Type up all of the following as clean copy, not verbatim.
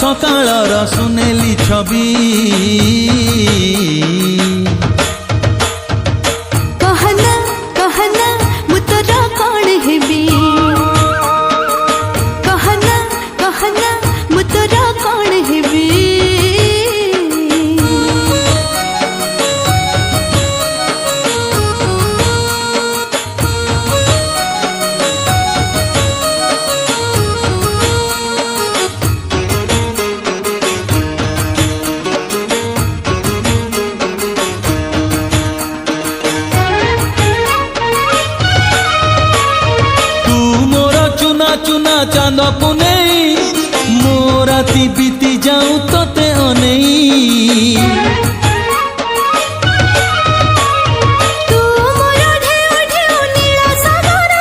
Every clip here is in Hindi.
ସକାଳର ସୁନେଲି ଛବି। कहना कहना मु तोर कौन हेबी, कहना कहना मु तोर कौन हेबी। चुना चांद पुने मो राती बीती जाऊं तोते अनेई। तू मोरा ढेउ ढेउ नील सागर,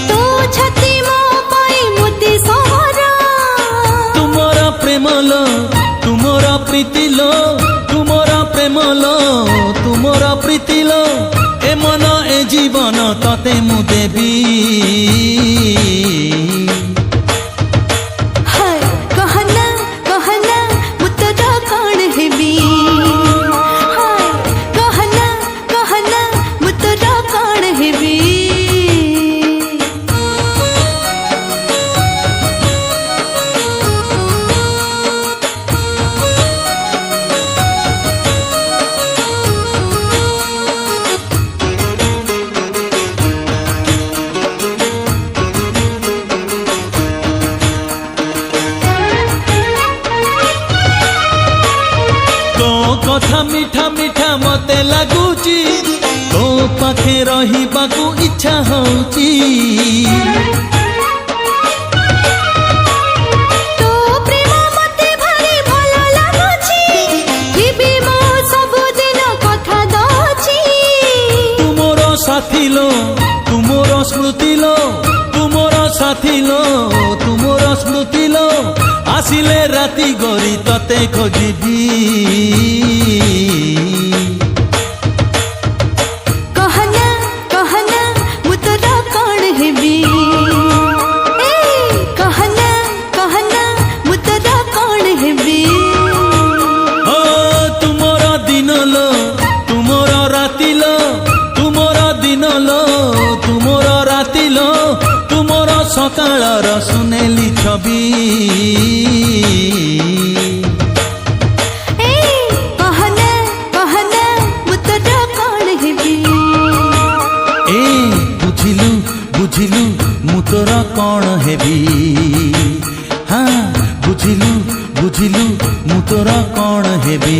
तो छाती मो पाई मोती सहरा। तुमरा प्रेम लो तुमरा प्रीति लो, तुमरा प्रेम लो तुमरा प्रीति लो, ए मन ए जीवन तते मु देवी। कथा मीठा मीठा मते लगुची, तो पाखे रहिबाकू इच्छा होची। तो प्रेम मते भारी भलो लागुची, हिबी मो सब दिन कथा दउची। तुमरो साथी लो तुमरो स्मृति लो, तुमरो साथी लो तुमरो स्मृति लो, आसिले राती गरी तते खोजिबी। कहना कहना मु तोर कौन हेबी, कहना कहना मु तोर कौन हेबी। ओ तुमरो दिन लो तुमरो राती लो, तुमरो दिन लो तुमरो राती लो, तुमरो सकाळर सुनेली छबी। कहना कहना मु तोर कौन हेबी। बुझिलु बुझिलु मु तोर कौन हेबी। हाँ बुझिलु बुझिलु मु तोर कौन हेबी।